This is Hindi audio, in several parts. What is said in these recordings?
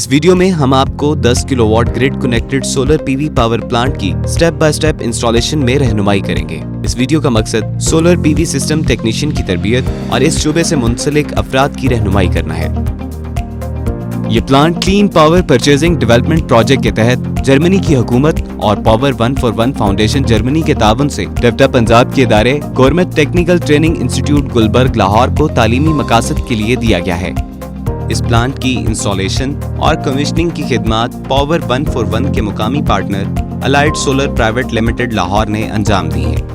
इस वीडियो में हम आपको 10 kilowatt grid connected solar PV power plant की स्टेप बाय स्टेप इंस्टॉलेशन में रहनुमाई करेंगे। इस वीडियो का मकसद सोलर पीवी सिस्टम टेक्नीशियन की तरबियत और इस शोबे से मुंसलिक अफराद की रहनुमाई करना है। ये plant clean power purchasing development project के तहत जर्मनी की हुकूमत और पावर 1 for 1 फाउंडेशन जर्मनी के ताउन से डेवलप पंजाब के इदारे government technical training institute Gulberg Lahore को तालीमी मकासद के लिए दिया गया है। इस प्लांट की इंस्टॉलेशन और कमीशनिंग की खिदमात पावर 1 for 1 के मुकामी partner allied solar private limited Lahore ने अंजाम दी है।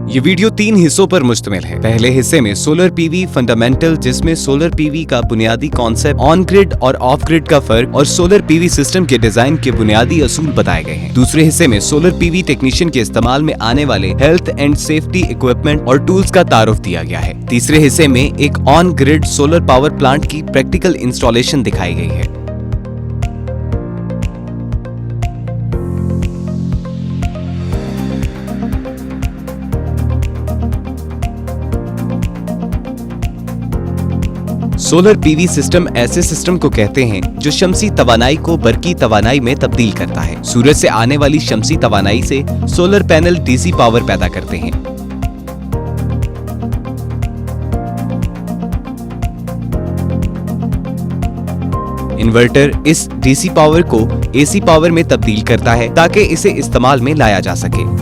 ये वीडियो 3 हिस्सों पर मुश्तमिल है। पहले हिस्से में सोलर पीवी फंडामेंटल, जिसमें सोलर पीवी का बुनियादी कॉन्सेप्ट, ऑन ग्रिड और ऑफ ग्रिड का फर्क और सोलर पीवी सिस्टम के डिजाइन के बुनियादी असूल बताए गए हैं। दूसरे हिस्से में सोलर पीवी टेक्नीशियन के इस्तेमाल में आने वाले हेल्थ एंड सेफ्टी इक्विपमेंट और टूल्स का तारुफ दिया गया है। तीसरे हिस्से में एक on grid solar power plant की प्रैक्टिकल इंस्टॉलेशन दिखाई गई है। सोलर पीवी सिस्टम ऐसे सिस्टम को कहते हैं जो शमसी तवानाई को बरकी तवानाई में तब्दील करता है। सूरज से आने वाली शमसी तवानाई से सोलर पैनल डीसी पावर पैदा करते हैं। इन्वर्टर इस डीसी पावर को एसी पावर में तब्दील करता है ताकि इसे इस्तेमाल में लाया जा सके।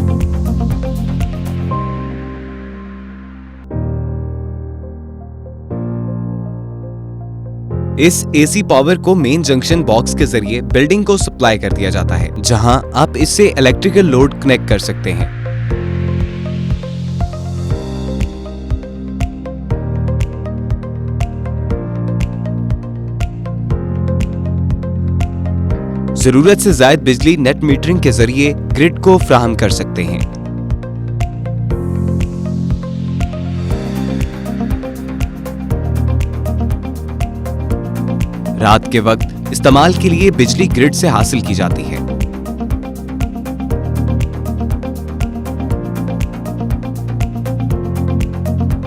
इस एसी पावर को मेन जंक्शन बॉक्स के जरिए बिल्डिंग को सप्लाई कर दिया जाता है, जहां आप इससे इलेक्ट्रिकल लोड कनेक्ट कर सकते हैं। जरूरत से ज्यादा बिजली नेट मीटरिंग के जरिए ग्रिड को फ्राहम कर सकते हैं। रात के वक्त इस्तेमाल के लिए बिजली ग्रिड से हासिल की जाती है।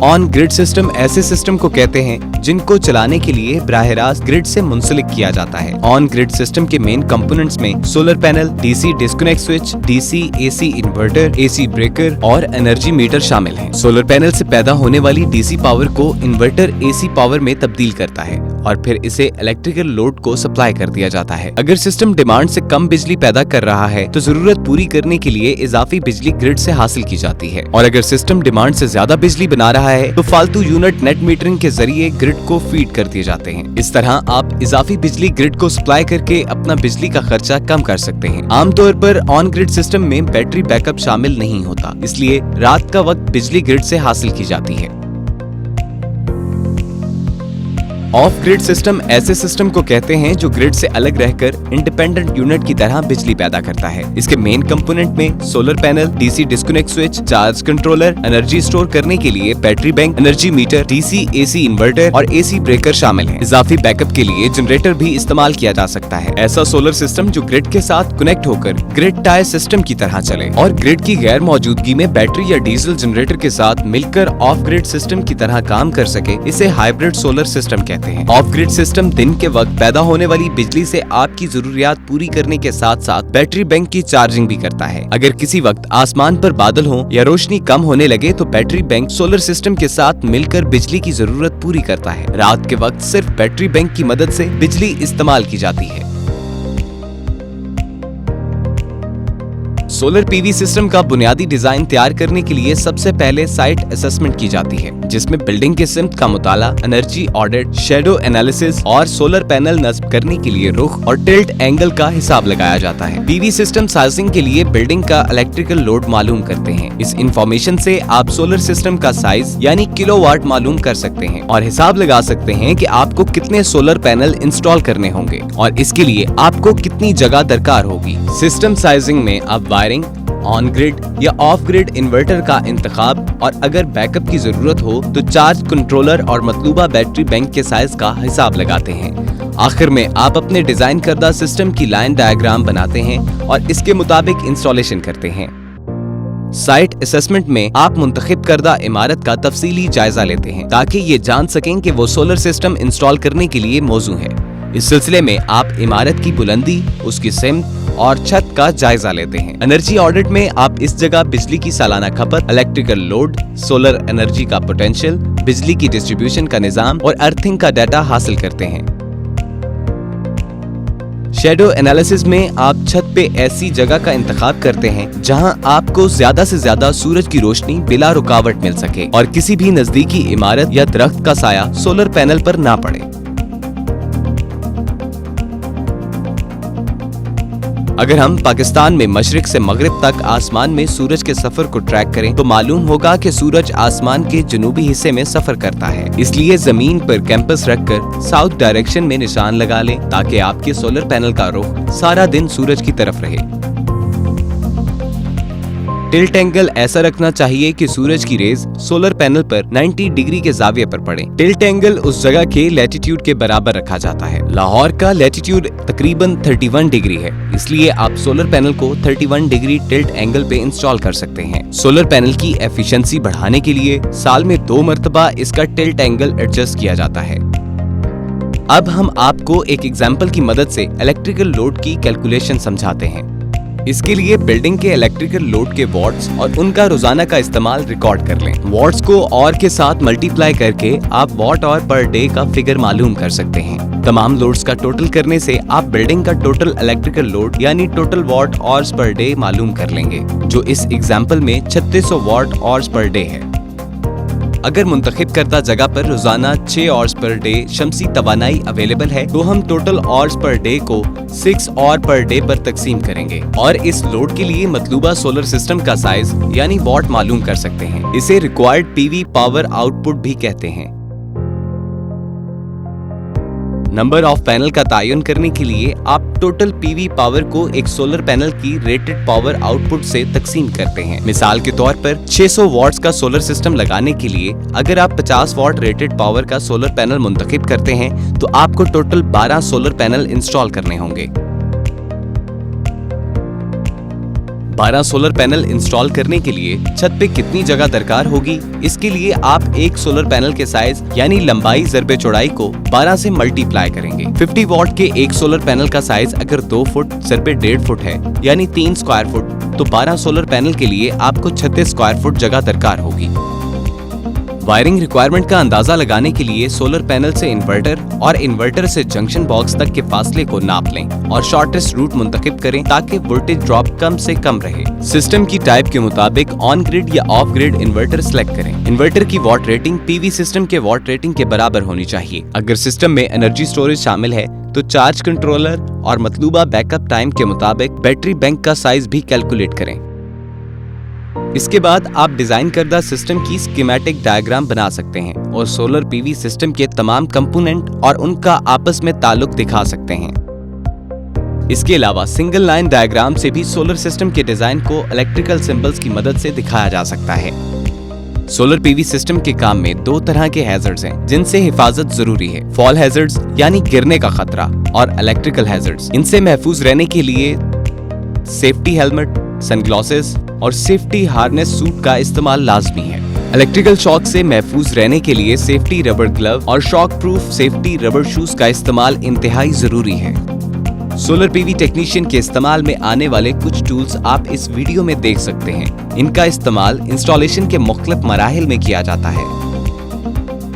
ऑन ग्रिड सिस्टम ऐसे सिस्टम को कहते हैं जिनको चलाने के लिए बराह रास्त ग्रिड से मुंसलिक किया जाता है। ऑन ग्रिड सिस्टम के मेन कंपोनेंट्स में solar panel, DC disconnect switch, DC AC inverter, AC breaker और एनर्जी मीटर शामिल हैं। सोलर पैनल से पैदा होने वाली डीसी पावर को इन्वर्टर एसी पावर में तब्दील करता है और फिर इसे इलेक्ट्रिकल लोड को सप्लाई कर दिया जाता है। अगर सिस्टम डिमांड से कम बिजली पैदा कर रहा है तो जरूरत पूरी करने के लिए इजाफी बिजली ग्रिड से हासिल की जाती है, और अगर सिस्टम डिमांड से ज्यादा बिजली बना रहा है तो फालतू यूनिट नेट मीटरिंग के जरिए ग्रिड को फीड कर दिए जाते हैं। इस तरह आप इजाफी बिजली ग्रिड को सप्लाई करके अपना बिजली का खर्चा कम कर सकते हैं। आमतौर पर ऑन ग्रिड सिस्टम में बैटरी बैकअप शामिल नहीं होता, इसलिए रात का वक्त बिजली ग्रिड से हासिल की जाती है। ऑफ ग्रिड सिस्टम ऐसे सिस्टम को कहते हैं जो ग्रिड से अलग रहकर इंडिपेंडेंट यूनिट की तरह बिजली पैदा करता है। इसके मेन कंपोनेंट में solar panel, DC disconnect switch, charge controller, energy store करने के लिए battery bank, energy meter, DC AC inverter और एसी ब्रेकर शामिल है। इजाफी बैकअप के लिए जनरेटर भी इस्तेमाल किया जा सकता है। ऐसा सोलर सिस्टम जो ग्रिड के साथ कनेक्ट होकर ग्रिड टाई सिस्टम की तरह चले और ग्रिड की गैर मौजूदगी में बैटरी या डीजल जनरेटर के साथ मिलकर ऑफ ग्रिड सिस्टम की तरह काम कर सके, इसे हाइब्रिड सोलर सिस्टम कहते हैं। ऑफ ग्रिड सिस्टम दिन के वक्त पैदा होने वाली बिजली से आपकी जरूरियात पूरी करने के साथ साथ बैटरी बैंक की चार्जिंग भी करता है। अगर किसी वक्त आसमान पर बादल हो या रोशनी कम होने लगे तो बैटरी बैंक सोलर सिस्टम के साथ मिलकर बिजली की जरूरत पूरी करता है। रात के वक्त सिर्फ बैटरी बैंक की मदद से बिजली इस्तेमाल की जाती है। सोलर पीवी सिस्टम का बुनियादी डिजाइन तैयार करने के लिए सबसे पहले साइट असेसमेंट की जाती है, जिसमें बिल्डिंग के सिमत का मुताला, एनर्जी ऑडिट, शेडो एनालिसिस और सोलर पैनल नस्ब करने के लिए रुख और टिल्ट एंगल का हिसाब लगाया जाता है। पीवी सिस्टम साइजिंग के लिए बिल्डिंग का इलेक्ट्रिकल लोड मालूम करते हैं। इस इंफॉर्मेशन से आप सोलर सिस्टम का साइज यानी किलोवाट मालूम कर सकते हैं और हिसाब लगा सकते हैं कि आपको कितने सोलर पैनल इंस्टॉल करने होंगे और इसके लिए आपको कितनी जगह दरकार होगी। सिस्टम साइजिंग में आप वायरिंग, ऑन ग्रिड या ऑफ ग्रिड इन्वर्टर का इंतखाब और अगर बैकअप की जरूरत हो तो चार्ज कंट्रोलर और मतलूबा बैटरी बैंक के साइज का हिसाब लगाते हैं। आखिर में आप अपने डिजाइन करदा सिस्टम की लाइन डायग्राम बनाते हैं और इसके मुताबिक इंस्टॉलेशन करते हैं। साइट असेसमेंट में आप मुंतखब करदा इमारत का तफसीली जायजा लेते हैं ताकि ये जान सकें कि वो सोलर सिस्टम इंस्टॉल करने के लिए मौजू है। इस सिलसिले में आप इमारत की बुलंदी, उसकी सिमत और छत का जायजा लेते हैं। एनर्जी ऑडिट में आप इस जगह बिजली की सालाना खपत, इलेक्ट्रिकल लोड, सोलर एनर्जी का पोटेंशियल, बिजली की डिस्ट्रीब्यूशन का निजाम और अर्थिंग का डाटा हासिल करते हैं। शैडो एनालिसिस में आप छत पे ऐसी जगह का इंतखाब करते हैं जहां आपको ज्यादा से ज्यादा सूरज की रोशनी बिला रुकावट मिल सके और किसी भी नजदीकी इमारत या दरख्त का साया सोलर पैनल पर ना पड़े। अगर हम पाकिस्तान में मशरिक से मगरिब तक आसमान में सूरज के सफर को ट्रैक करें तो मालूम होगा कि सूरज आसमान के जनूबी हिस्से में सफर करता है। इसलिए जमीन पर कैंपस रखकर साउथ डायरेक्शन में निशान लगा लें ताकि आपके सोलर पैनल का रुख सारा दिन सूरज की तरफ रहे। टिल्ट एंगल ऐसा रखना चाहिए कि सूरज की रेज सोलर पैनल पर 90 डिग्री के जाविये पर पड़े। टिल्ट एंगल उस जगह के लैटिट्यूड के बराबर रखा जाता है। लाहौर का लैटिट्यूड तकरीबन 31 डिग्री है, इसलिए आप सोलर पैनल को 31 डिग्री टिल्ट एंगल पे इंस्टॉल कर सकते हैं। सोलर पैनल की एफिशिएंसी बढ़ाने के लिए साल में 2 मरतबा इसका टिल्ट एंगल एडजस्ट किया जाता है। अब हम आपको एक एग्जाम्पल की मदद से इलेक्ट्रिकल लोड की कैलकुलेशन समझाते हैं। इसके लिए बिल्डिंग के इलेक्ट्रिकल लोड के वॉट्स और उनका रोजाना का इस्तेमाल रिकॉर्ड कर लें। वॉट्स को और के साथ मल्टीप्लाई करके आप वॉट और पर डे का फिगर मालूम कर सकते हैं। तमाम लोड्स का टोटल करने से आप बिल्डिंग का टोटल इलेक्ट्रिकल लोड यानी total what hours per day मालूम कर लेंगे, जो इस एग्जाम्पल में 3600 वॉट आवर्स पर डे है। अगर मुंतखब करदा जगह पर रोजाना 6 आवर्स पर डे शमसी तवानाई अवेलेबल है तो हम टोटल आवर्स पर डे को 6 आवर पर डे पर तकसीम करेंगे और इस लोड के लिए मतलूबा सोलर सिस्टम का साइज यानी वॉट मालूम कर सकते हैं। इसे रिक्वायर्ड पीवी पावर आउटपुट भी कहते हैं। नंबर ऑफ पैनल का तयन करने के लिए आप टोटल पीवी पावर को एक सोलर पैनल की रेटेड पावर आउटपुट से तकसीम करते हैं। मिसाल के तौर पर 600 वॉट्स का सोलर सिस्टम लगाने के लिए अगर आप 50 वॉट रेटेड पावर का सोलर पैनल मुंतखब करते हैं तो आपको टोटल 12 सोलर पैनल इंस्टॉल करने होंगे। 12 सोलर पैनल इंस्टॉल करने के लिए छत पे कितनी जगह दरकार होगी, इसके लिए आप एक सोलर पैनल के साइज यानी लंबाई ज़रबे चौड़ाई को 12 से मल्टीप्लाई करेंगे। 50 वॉट के एक सोलर पैनल का साइज अगर 2 फुट ज़रबे 1.5 फुट है यानी 3 स्क्वायर फुट, तो 12 सोलर पैनल के लिए आपको 36 स्क्वायर फुट जगह दरकार होगी। वायरिंग रिक्वायरमेंट का अंदाजा लगाने के लिए सोलर पैनल से इन्वर्टर और इन्वर्टर से जंक्शन बॉक्स तक के फासले को नाप लें और शॉर्टेस्ट रूट मुंतखब करें ताकि वोल्टेज ड्रॉप कम से कम रहे। सिस्टम की टाइप के मुताबिक ऑन ग्रिड या ऑफ ग्रिड इन्वर्टर सिलेक्ट करें। इन्वर्टर की वॉट रेटिंग पीवी सिस्टम के वॉट रेटिंग के बराबर होनी चाहिए। अगर सिस्टम में एनर्जी स्टोरेज शामिल है तो चार्ज कंट्रोलर और मतलूबा बैकअप टाइम के मुताबिक बैटरी बैंक का साइज भी कैलकुलेट करें। इसके बाद आप डिजाइन करदा सिस्टम की स्कीमेटिक डायग्राम बना सकते हैं और सोलर पीवी सिस्टम के तमाम कंपोनेंट और उनका आपस में ताल्लुक दिखा सकते हैं। इसके अलावा सिंगल लाइन डायग्राम से भी सोलर सिस्टम के डिजाइन को इलेक्ट्रिकल सिंबल्स की मदद से दिखाया जा सकता है। सोलर पीवी सिस्टम के काम में 2 तरह के हैजर्ड्स हैं जिनसे हिफाजत जरूरी है। फॉल हैजर्ड्स यानी गिरने का खतरा और इलेक्ट्रिकल हैजर्ड्स। इनसे महफूज रहने के लिए सेफ्टी हेलमेट, सनग्लासेस और सेफ्टी हार्नेस सूट का इस्तेमाल लाजमी है। इलेक्ट्रिकल शॉक से महफूज रहने के लिए सेफ्टी रबर ग्लव और shock proof safety rubber shoes का इस्तेमाल इंतहाई जरूरी है। सोलर पीवी टेक्नीशियन के इस्तेमाल में आने वाले कुछ टूल्स आप इस वीडियो में देख सकते हैं। इनका इस्तेमाल इंस्टॉलेशन के मुख्तलिफ मराहिल में किया जाता है।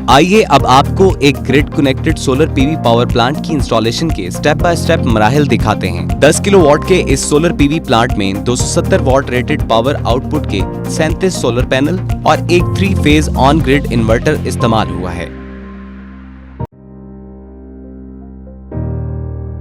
आइए अब आपको एक grid connected solar PV power plant की इंस्टॉलेशन के स्टेप बाय स्टेप मराहिल दिखाते हैं। 10 किलोवाट के इस सोलर पीवी प्लांट में 270 वॉट रेटेड पावर आउटपुट के 37 सोलर पैनल और एक 3 फेज ऑन ग्रिड इन्वर्टर इस्तेमाल हुआ है।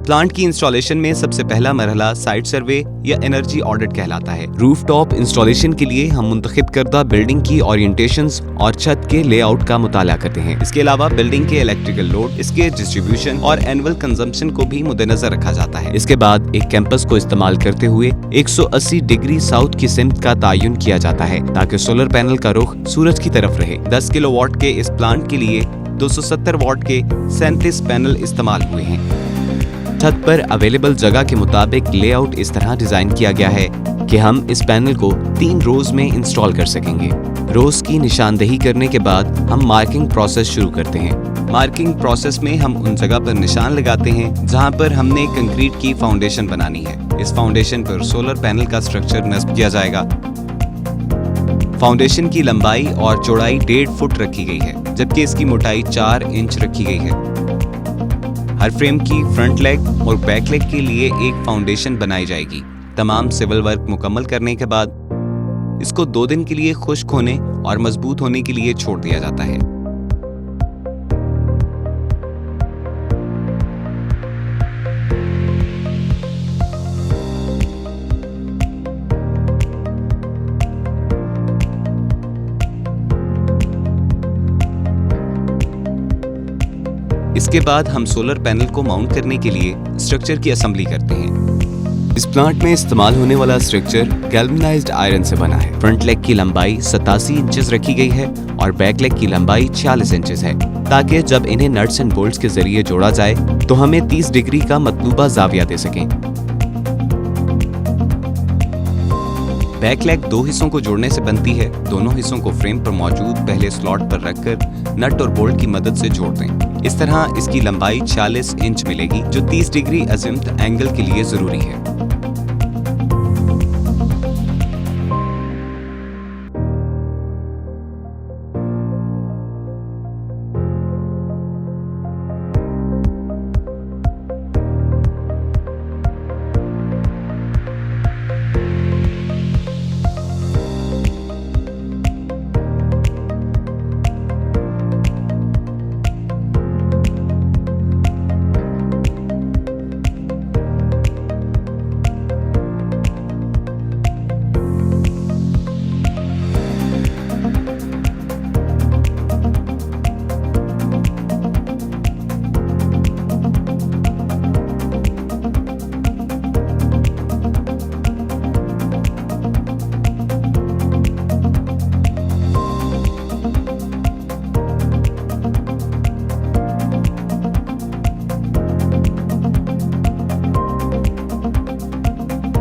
प्लांट की इंस्टॉलेशन में सबसे पहला मरहला साइट सर्वे या एनर्जी ऑडिट कहलाता है। रूफटॉप इंस्टॉलेशन के लिए हम मुंतखब करदा बिल्डिंग की ओरिएंटेशंस और छत के लेआउट का मुताला करते हैं। इसके अलावा बिल्डिंग के इलेक्ट्रिकल लोड, इसके डिस्ट्रीब्यूशन और एनुअल कंजम्पशन को भी मद्देनजर रखा जाता है। इसके बाद एक कैंपस को इस्तेमाल करते हुए 180 डिग्री साउथ की सिमत का तयन किया जाता है ताकि सोलर पैनल का रुख सूरज की तरफ रहे। 10 किलोवाट के इस प्लांट के लिए 270 वॉट के 37 पैनल इस्तेमाल हुए हैं। छत पर अवेलेबल जगह के मुताबिक लेआउट इस तरह डिजाइन किया गया है कि हम इस पैनल को 3 रोज में इंस्टॉल कर सकेंगे। रोज की निशानदेही करने के बाद हम मार्किंग प्रोसेस शुरू करते हैं। मार्किंग प्रोसेस में हम उन जगह पर निशान लगाते हैं जहां पर हमने कंक्रीट की फाउंडेशन बनानी है। इस फाउंडेशन पर सोलर पैनल का स्ट्रक्चर नस्ब किया जाएगा। फाउंडेशन की लंबाई और चौड़ाई 1.5 फुट रखी गई है, जबकि इसकी मोटाई 4 इंच रखी गई है। हर फ्रेम की फ्रंट लेग और बैक लेग के लिए एक फाउंडेशन बनाई जाएगी। तमाम सिविल वर्क मुकम्मल करने के बाद इसको 2 दिन के लिए खुश्क होने और मजबूत होने के लिए छोड़ दिया जाता है। इसके बाद हम सोलर पैनल को माउंट करने के लिए स्ट्रक्चर की असेंबली करते हैं। इस प्लांट में इस्तेमाल होने वाला स्ट्रक्चर गैल्वेनाइज्ड आयरन से बना है। फ्रंट लेग की लंबाई 87 इंचेस रखी गई है और बैक लेग की लंबाई 46 इंचेस है, ताकि जब इन्हें नट्स एंड बोल्ट्स के जरिए जोड़ा जाए तो हमें 30 डिग्री का मतलूबा जाविया दे सकें। बैक लेग 2 हिस्सों को जोड़ने से बनती है। दोनों हिस्सों को फ्रेम पर मौजूद पहले स्लॉट पर रखकर नट और बोल्ट की मदद से जोड़ दें। इस तरह इसकी लंबाई 40 इंच मिलेगी, जो 30 डिग्री अज़ीमुथ एंगल के लिए जरूरी है।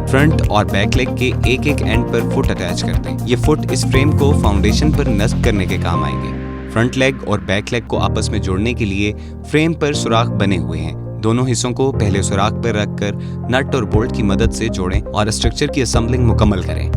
फ्रंट और बैक लेग के एक एक एंड पर फुट अटैच करते हैं। ये फुट इस फ्रेम को फाउंडेशन पर नस्ब करने के काम आएंगे। फ्रंट लेग और बैक लेग को आपस में जोड़ने के लिए फ्रेम पर सुराख बने हुए हैं। दोनों हिस्सों को पहले सुराख पर रखकर नट और बोल्ट की मदद से जोड़ें और स्ट्रक्चर की असेंबलिंग मुकम्मल करें।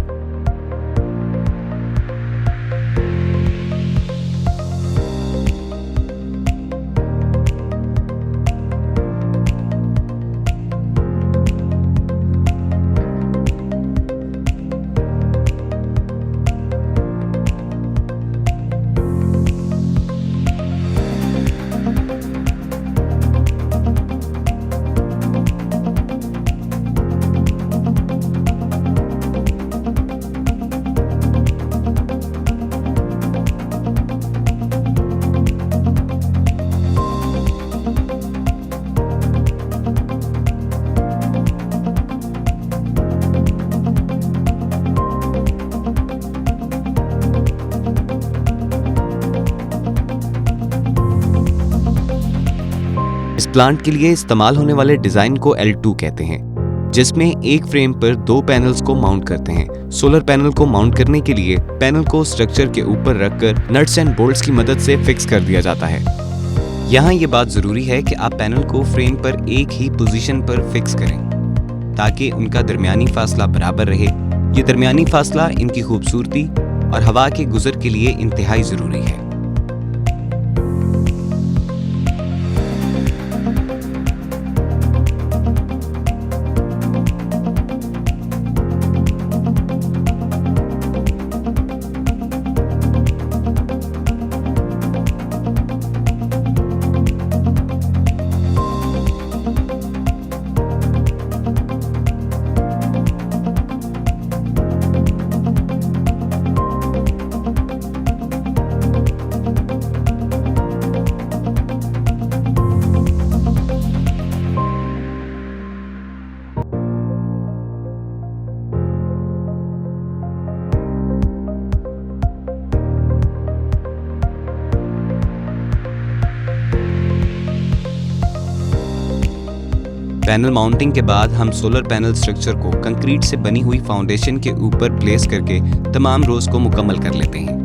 इस प्लांट के लिए इस्तेमाल होने वाले डिजाइन को L2 कहते हैं, जिसमें एक फ्रेम पर 2 पैनल्स को माउंट करते हैं। सोलर पैनल को माउंट करने के लिए पैनल को स्ट्रक्चर के ऊपर रखकर नट्स एंड बोल्ट्स की मदद से फिक्स कर दिया जाता है। यहाँ ये बात जरूरी है कि आप पैनल को फ्रेम पर एक ही पोजीशन पर फिक्स करें, ताकि उनका दरमियानी फासला बराबर रहे। ये दरमियानी फासला इनकी खूबसूरती और हवा के गुजर के लिए इंतहाई जरूरी है। पैनल माउंटिंग के बाद हम सोलर पैनल स्ट्रक्चर को कंक्रीट से बनी हुई फाउंडेशन के ऊपर प्लेस करके तमाम रोज को मुकम्मल कर लेते हैं।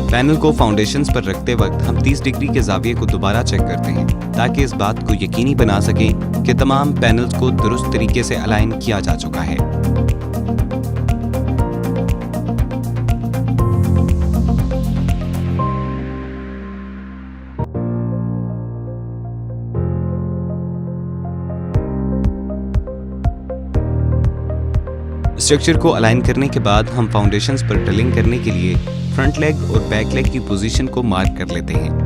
पैनल को फाउंडेशंस पर रखते वक्त हम 30 डिग्री के जाविये को दोबारा चेक करते हैं ताकि इस बात को यकीनी बना सकें कि तमाम पैनल्स को दुरुस्त तरीके से अलाइन किया जा चुका है। स्ट्रक्चर को अलाइन करने के बाद हम फाउंडेशंस पर ड्रिलिंग करने के लिए फ्रंट लेग और बैक लेग की पोजीशन को मार्क कर लेते हैं।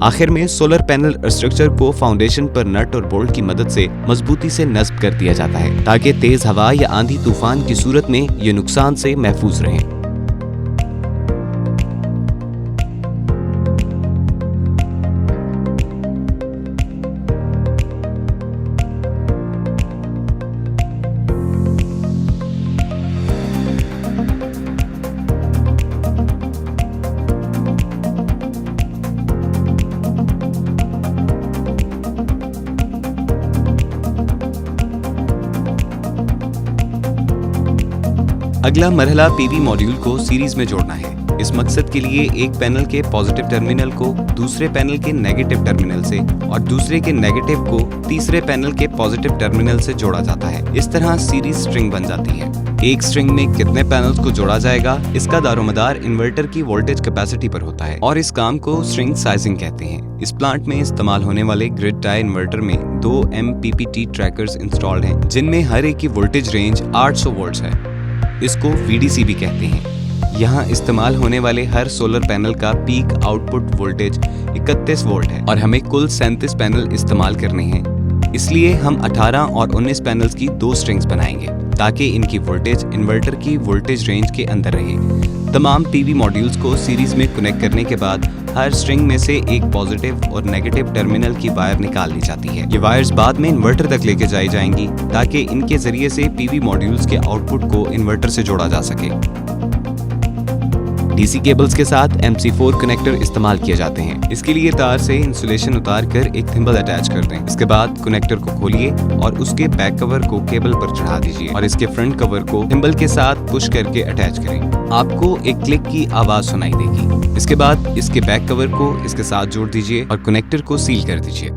आखिर में सोलर पैनल स्ट्रक्चर को फाउंडेशन पर नट और बोल्ट की मदद से मजबूती से नस्ब कर दिया जाता है ताकि तेज हवा या आंधी तूफान की सूरत में ये नुकसान से महफूज रहें। अगला मरहला पीवी मॉड्यूल को सीरीज में जोड़ना है। इस मकसद के लिए एक पैनल के पॉजिटिव टर्मिनल को दूसरे पैनल के नेगेटिव टर्मिनल से और दूसरे के नेगेटिव को तीसरे पैनल के पॉजिटिव टर्मिनल से जोड़ा जाता है। इस तरह सीरीज स्ट्रिंग बन जाती है। एक स्ट्रिंग में कितने पैनल्स को जोड़ा जाएगा इसका दारोमदार इन्वर्टर की वोल्टेज कैपेसिटी पर होता है और इस काम को स्ट्रिंग साइजिंग कहते हैं। इस प्लांट में इस्तेमाल होने वाले ग्रिड टाई इन्वर्टर में 2 MPPT ट्रैकर्स इंस्टॉल्ड हैं जिनमें हर एक की वोल्टेज रेंज 800 वोल्ट्स है। इसको VDC भी कहते हैं। यहाँ इस्तेमाल होने वाले हर सोलर पैनल का पीक आउटपुट वोल्टेज 31 वोल्ट है और हमें कुल 37 पैनल इस्तेमाल करने हैं। इसलिए हम 18 और 19 पैनल्स की 2 स्ट्रिंग्स बनाएंगे ताकि इनकी वोल्टेज इन्वर्टर की वोल्टेज रेंज के अंदर रहे। तमाम PV मॉड्यूल्स को सीरीज में कनेक्ट करने के बाद हर स्ट्रिंग में से एक पॉजिटिव और नेगेटिव टर्मिनल की वायर निकाल ली जाती है। ये वायर्स बाद में इन्वर्टर तक लेके जाई जाएंगी ताकि इनके जरिए से PV मॉड्यूल्स के आउटपुट को इन्वर्टर से जोड़ा जा सके। DC केबल्स के साथ MC4 कनेक्टर इस्तेमाल किए जाते हैं। इसके लिए तार से इंसुलेशन उतार कर एक थिम्बल अटैच कर दें। इसके बाद कनेक्टर को खोलिए और उसके बैक कवर को केबल पर चढ़ा दीजिए और इसके फ्रंट कवर को थिम्बल के साथ पुश करके अटैच करें। आपको एक क्लिक की आवाज सुनाई देगी। इसके बाद इसके बैक कवर को इसके साथ जोड़ दीजिए और कनेक्टर को सील कर दीजिए।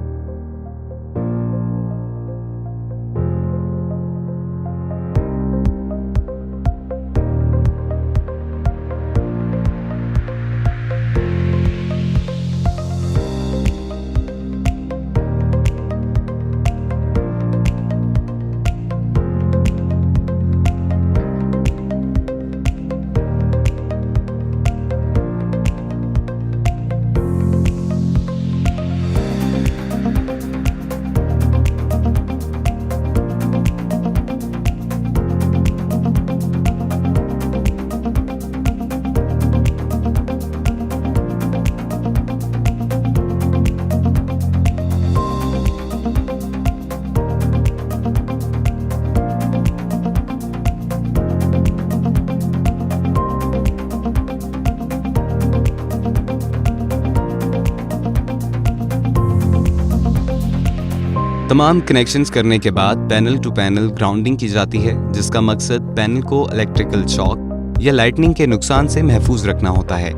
तमाम कनेक्शंस करने के बाद पैनल टू पैनल ग्राउंडिंग की जाती है, जिसका मकसद पैनल को इलेक्ट्रिकल शॉक या लाइटनिंग के नुकसान से महफूज रखना होता है।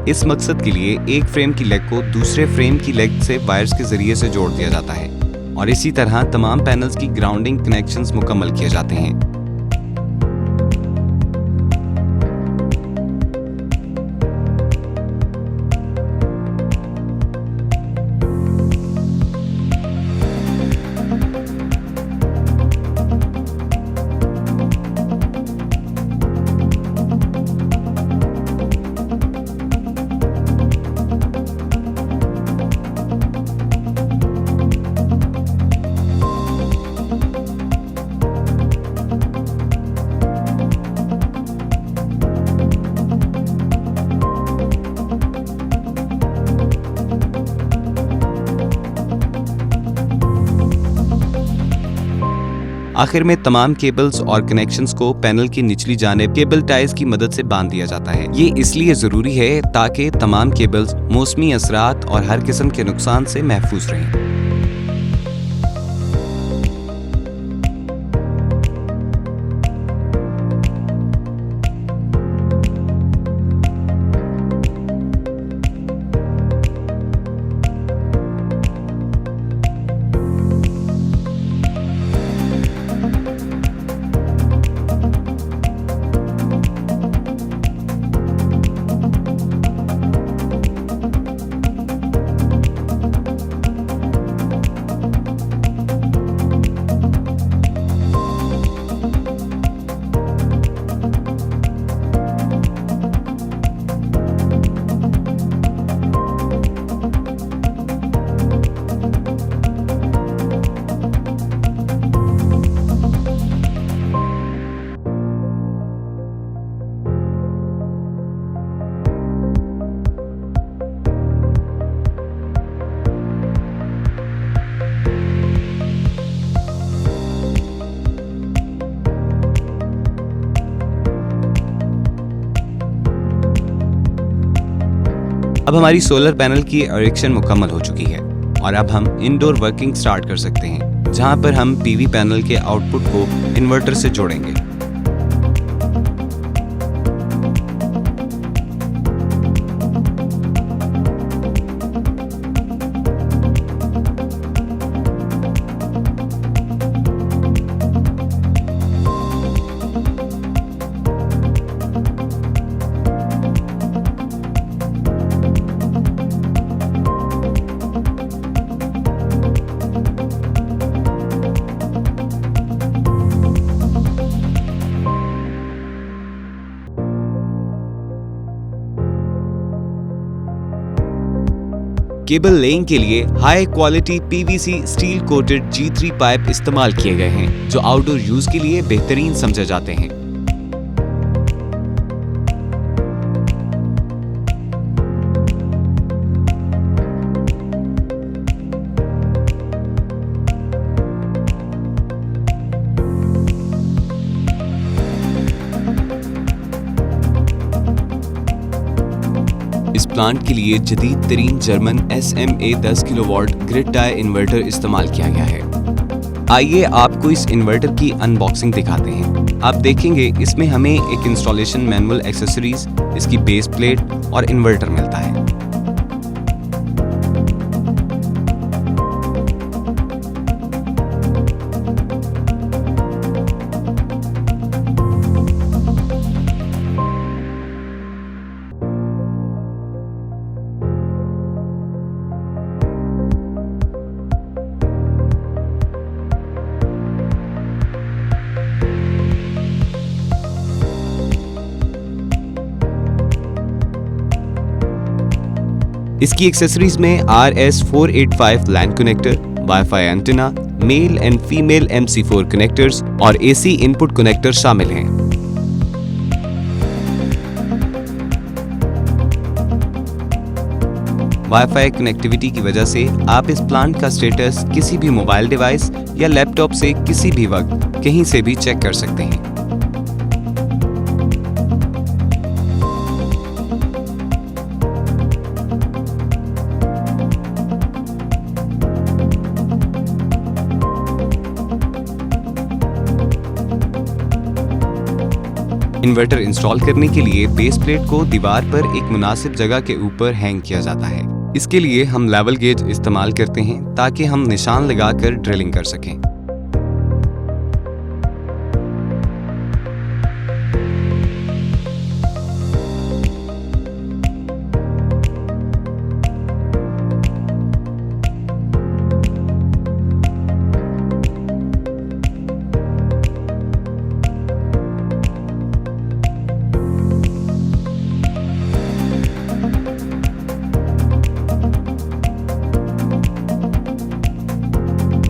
इस मकसद के लिए एक फ्रेम की लेग को दूसरे फ्रेम की लेग से वायर्स के जरिए से जोड़ दिया जाता है और इसी तरह तमाम पैनल्स की ग्राउंडिंग कनेक्शंस मुकम्मल किए जाते हैं। आखिर में तमाम केबल्स और कनेक्शंस को पैनल की निचली जानिब केबल टाइज की मदद से बांध दिया जाता है। ये इसलिए जरूरी है ताकि तमाम केबल्स मौसमी असरात और हर किस्म के नुकसान से महफूज रहें। अब हमारी सोलर पैनल की इरेक्शन मुकम्मल हो चुकी है और अब हम इंडोर वर्किंग स्टार्ट कर सकते हैं, जहां पर हम पीवी पैनल के आउटपुट को इन्वर्टर से जोड़ेंगे। केबल लेइंग के लिए high quality PVC steel coated G3 pipe इस्तेमाल किए गए हैं, जो आउटडोर यूज के लिए बेहतरीन समझे जाते हैं। इस प्लांट के लिए जदीद तरीन German SMA 10 kilowatt grid tie inverter इस्तेमाल किया गया है। आइए आपको इस इन्वर्टर की अनबॉक्सिंग दिखाते हैं। आप देखेंगे इसमें हमें एक इंस्टॉलेशन मैनुअल, एक्सेसरीज, इसकी बेस प्लेट और इन्वर्टर मिलता है। इसकी एक्सेसरीज में RS485 LAN connector, WiFi antenna, male and female MC4 connectors और AC इनपुट कनेक्टर शामिल हैं। वाईफाई कनेक्टिविटी की वजह से आप इस प्लांट का स्टेटस किसी भी मोबाइल डिवाइस या लैपटॉप से किसी भी वक्त कहीं से भी चेक कर सकते हैं। इन्वर्टर इंस्टॉल करने के लिए बेस प्लेट को दीवार पर एक मुनासिब जगह के ऊपर हैंग किया जाता है। इसके लिए हम लेवल गेज इस्तेमाल करते हैं ताकि हम निशान लगाकर ड्रिलिंग कर सकें।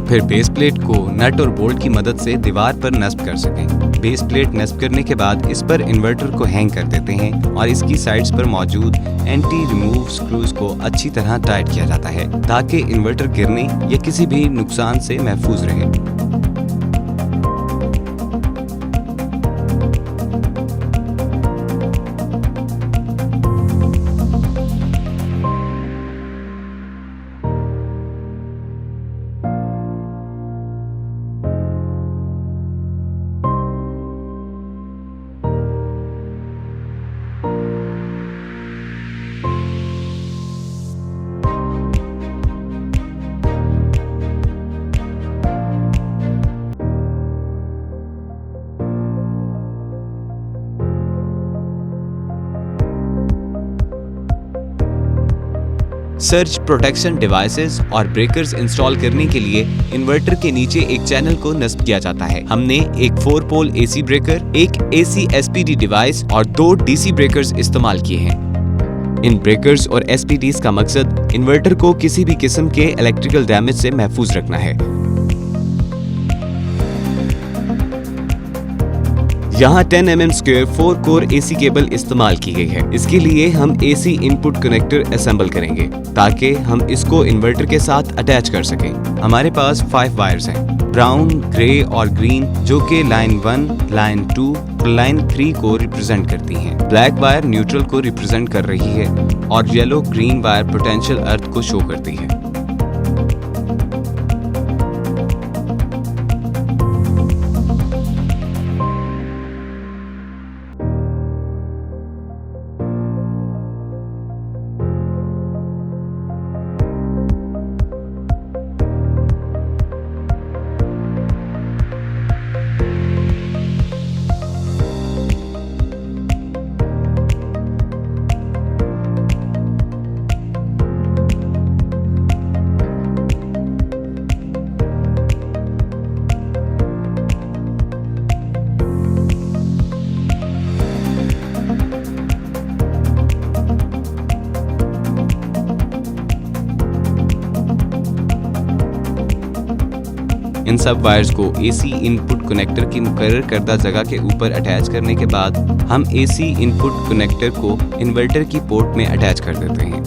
फिर बेस प्लेट को नट और बोल्ट की मदद से दीवार पर नस्ब कर सकें। बेस प्लेट नस्ब करने के बाद इस पर इन्वर्टर को हैंग कर देते हैं और इसकी साइड्स पर मौजूद एंटी रिमूव स्क्रूज को अच्छी तरह टाइट किया जाता है ताकि इन्वर्टर गिरने या किसी भी नुकसान से महफूज रहे। सर्ज प्रोटेक्शन डिवाइसेस और ब्रेकर्स इंस्टॉल करने के लिए इन्वर्टर के नीचे एक चैनल को नस्ब किया जाता है। हमने एक 4 पोल AC ब्रेकर, एक AC SPD डिवाइस और 2 DC ब्रेकर्स इस्तेमाल किए हैं। इन ब्रेकर्स और SPDs का मकसद इन्वर्टर को किसी भी किस्म के इलेक्ट्रिकल डैमेज से महफूज रखना है। यहाँ 10 mm square 4 core AC cable इस्तेमाल की गई है। इसके लिए हम AC इनपुट कनेक्टर असेंबल करेंगे ताकि हम इसको इन्वर्टर के साथ अटैच कर सकें। हमारे पास 5 वायर्स हैं, ब्राउन, ग्रे और ग्रीन, जो कि लाइन 1, लाइन 2 और लाइन 3 को रिप्रेजेंट करती हैं। ब्लैक वायर न्यूट्रल को रिप्रेजेंट कर रही है और येलो ग्रीन वायर पोटेंशियल अर्थ को शो करती है। इन सब वायर्स को AC इनपुट कनेक्टर की मुकर्रर करदा जगह के ऊपर अटैच करने के बाद हम AC इनपुट कनेक्टर को इन्वर्टर की पोर्ट में अटैच कर देते हैं।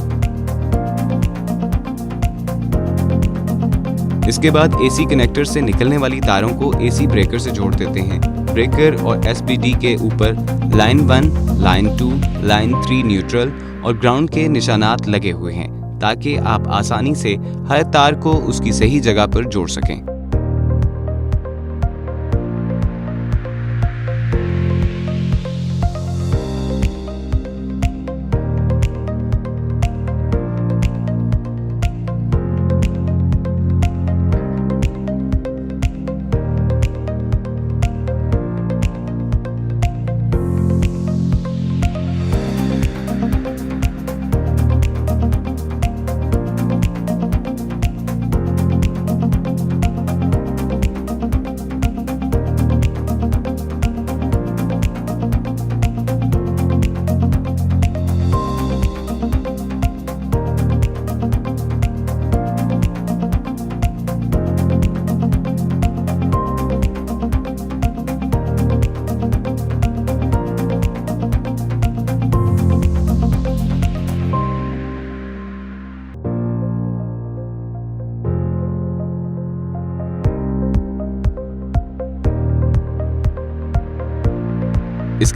इसके बाद AC कनेक्टर से निकलने वाली तारों को AC ब्रेकर से जोड़ देते हैं। ब्रेकर और SPD के ऊपर लाइन 1, लाइन 2, लाइन 3 न्यूट्रल और ग्राउंड के निशानात लगे हुए हैं ताकि आप आसानी से हर तार को उसकी सही जगह पर जोड़ सकें।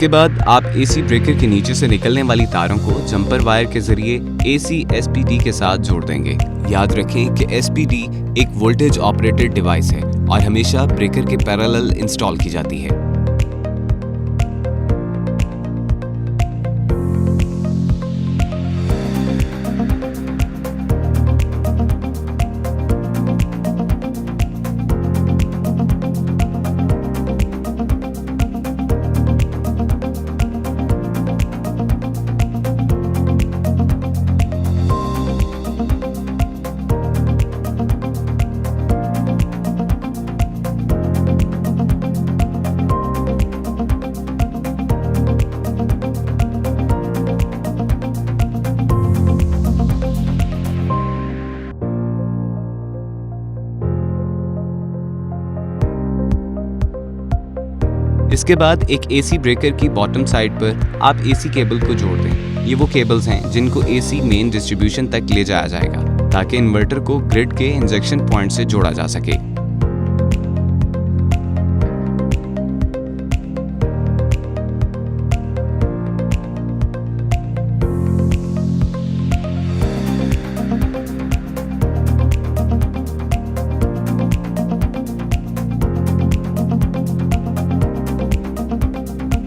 इसके बाद आप एसी ब्रेकर के नीचे से निकलने वाली तारों को जंपर वायर के जरिए एसी एसपीडी के साथ जोड़ देंगे। याद रखें कि एसपीडी एक वोल्टेज ऑपरेटेड डिवाइस है और हमेशा ब्रेकर के पैरेलल इंस्टॉल की जाती है। इसके बाद एक एसी ब्रेकर की बॉटम साइड पर आप एसी केबल को जोड़ दें। ये वो केबल्स हैं जिनको एसी मेन डिस्ट्रीब्यूशन तक ले जाया जाएगा ताकि इन्वर्टर को ग्रिड के इंजेक्शन पॉइंट से जोड़ा जा सके।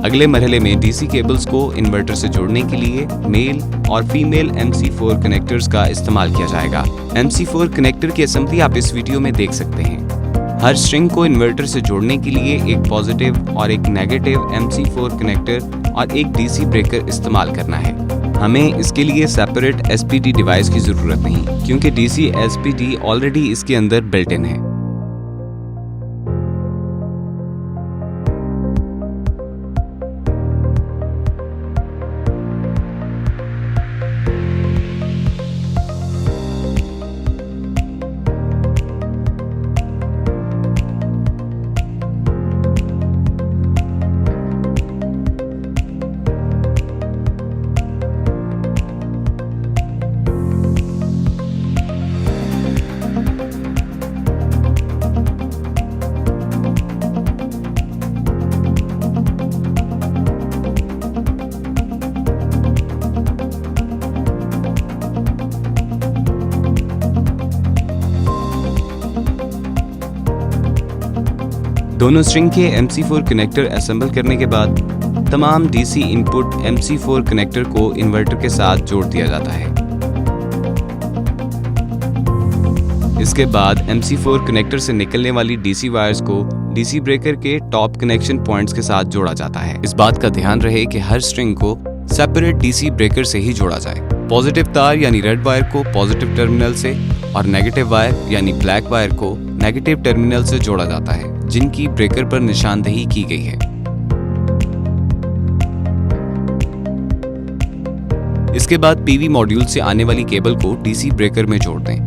अगले मरहले में डीसी केबल्स को इन्वर्टर से जोड़ने के लिए मेल और फीमेल MC4 कनेक्टर्स का इस्तेमाल किया जाएगा। MC4 कनेक्टर की असेंबली आप इस वीडियो में देख सकते हैं। हर स्ट्रिंग को इन्वर्टर से जोड़ने के लिए एक पॉजिटिव और एक नेगेटिव MC4 कनेक्टर और एक डीसी ब्रेकर इस्तेमाल करना है। हमें इसके लिए सेपरेट SPD डिवाइस की जरूरत नहीं, क्योंकि डीसी SPD ऑलरेडी इसके अंदर बिल्ट इन है। दोनों स्ट्रिंग के MC4 कनेक्टर असेंबल करने के बाद तमाम डीसी इनपुट MC4 कनेक्टर को इन्वर्टर के साथ जोड़ दिया जाता है। इसके बाद MC4 कनेक्टर से निकलने वाली डीसी वायर्स को डीसी ब्रेकर के टॉप कनेक्शन पॉइंट्स के साथ जोड़ा जाता है। इस बात का ध्यान रहे कि हर स्ट्रिंग को सेपरेट डीसी ब्रेकर से ही जोड़ा जाए। पॉजिटिव तार यानी रेड वायर को पॉजिटिव टर्मिनल से और नेगेटिव वायर यानी ब्लैक वायर को नेगेटिव टर्मिनल से जोड़ा जाता है, जिनकी ब्रेकर पर निशानदेही की गई है। इसके बाद पीवी मॉड्यूल से आने वाली केबल को डीसी ब्रेकर में जोड़ दें।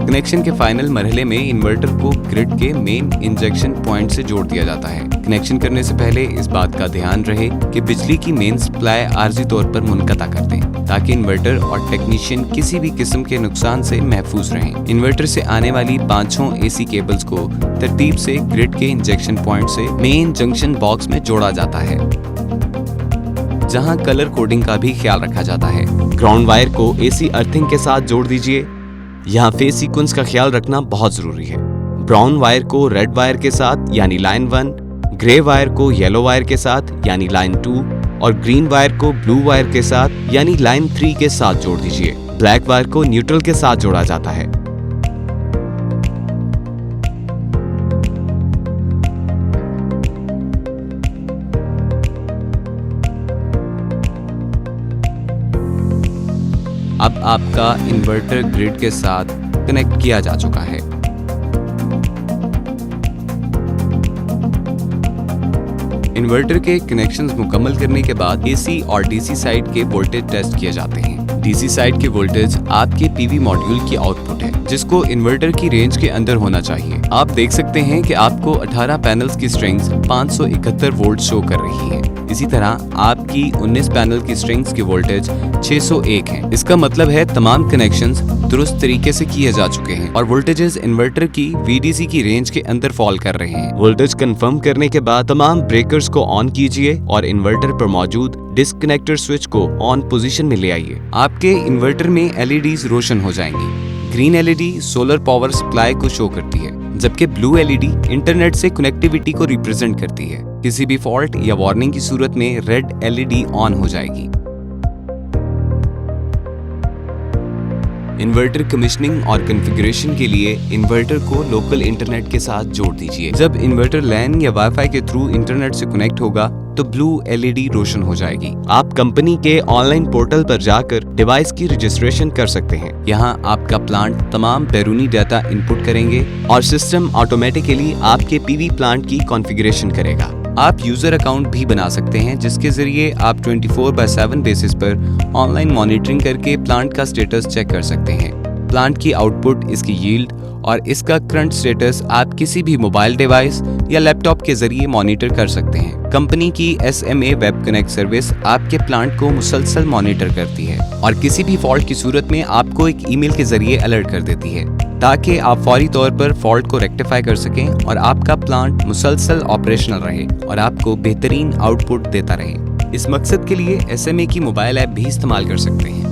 कनेक्शन के फाइनल मरहले में इन्वर्टर को ग्रिड के मेन इंजेक्शन पॉइंट से जोड़ दिया जाता है। कनेक्शन करने से पहले इस बात का ध्यान रहे कि बिजली की मेन सप्लाई आर्जी तौर पर मुनक़ता कर दें, ताकि इन्वर्टर और टेक्नीशियन किसी भी किस्म के नुकसान से महफूज रहें। इन्वर्टर से आने वाली 5 एसी केबल्स को तरतीब से ग्रिड के इंजेक्शन पॉइंट से मेन जंक्शन बॉक्स में जोड़ा जाता है, जहां कलर कोडिंग का भी ख्याल रखा जाता है। ग्राउंड वायर को एसी अर्थिंग के साथ जोड़ दीजिए। यहाँ फेज सीक्वेंस का ख्याल रखना बहुत जरूरी है। ब्राउन वायर को रेड वायर के साथ यानी लाइन 1, ग्रे वायर को येलो वायर के साथ यानी लाइन 2 और ग्रीन वायर को ब्लू वायर के साथ यानी लाइन 3 के साथ जोड़ दीजिए। ब्लैक वायर को न्यूट्रल के साथ जोड़ा जाता है। अब आपका इन्वर्टर ग्रिड के साथ कनेक्ट किया जा चुका है। इन्वर्टर के कनेक्शंस मुकम्मल करने के बाद एसी और डीसी साइड के वोल्टेज टेस्ट किए जाते हैं। डीसी साइड के वोल्टेज आपके पीवी मॉड्यूल की आउटपुट है, जिसको इन्वर्टर की रेंज के अंदर होना चाहिए। आप देख सकते हैं कि आपको 18 पैनल्स की स्ट्रिंग्स 571 वोल्ट शो कर रही हैं। इसी तरह आपकी 19 पैनल की स्ट्रिंग्स की वोल्टेज 601 है। इसका मतलब है तमाम कनेक्शंस दुरुस्त तरीके से किए जा चुके हैं और वोल्टेजेस इन्वर्टर की VDC की रेंज के अंदर फॉल कर रहे हैं। वोल्टेज कंफर्म करने के बाद तमाम ब्रेकर्स को ऑन कीजिए और इन्वर्टर पर मौजूद डिस्कनेक्टर स्विच को ऑन पोजीशन में ले आइए। आपके इन्वर्टर में LEDs रोशन हो जाएंगी। Green LED solar power supply को शो करती है, जबकि ब्लू LED इंटरनेट से कनेक्टिविटी को रिप्रेजेंट करती है। किसी भी फॉल्ट या वार्निंग की सूरत में रेड LED ऑन हो जाएगी। इन्वर्टर कमीशनिंग और कॉन्फ़िगरेशन के लिए इन्वर्टर को लोकल इंटरनेट के साथ जोड़ दीजिए। जब इन्वर्टर लैन या वाईफाई के थ्रू इंटरनेट से कनेक्ट होगा तो ब्लू LED रोशन हो जाएगी। आप कंपनी के ऑनलाइन पोर्टल पर जाकर डिवाइस की रजिस्ट्रेशन कर सकते हैं। यहाँ आपका प्लांट तमाम बैरूनी डाटा इनपुट करेंगे और सिस्टम ऑटोमेटिकली आपके PV प्लांट की कॉन्फ़िगरेशन करेगा। आप यूजर अकाउंट भी बना सकते हैं, जिसके जरिए आप 24/7 बेसिस पर ऑनलाइन मॉनिटरिंग करके प्लांट का स्टेटस चेक कर सकते हैं। प्लांट की आउटपुट, इसकी यील्ड और इसका करंट स्टेटस आप किसी भी मोबाइल डिवाइस या लैपटॉप के जरिए मॉनिटर कर सकते हैं। कंपनी की SMA वेब कनेक्ट सर्विस आपके प्लांट को मुसलसल मॉनिटर करती है और किसी भी फॉल्ट की सूरत में आपको एक ईमेल के जरिए अलर्ट कर देती है, ताकि आप फौरी तौर पर फॉल्ट को रेक्टिफाई कर सकें और आपका प्लांट मुसलसल ऑपरेशनल रहे और आपको बेहतरीन आउटपुट देता रहे। इस मकसद के लिए SMA की मोबाइल ऐप भी इस्तेमाल कर सकते हैं।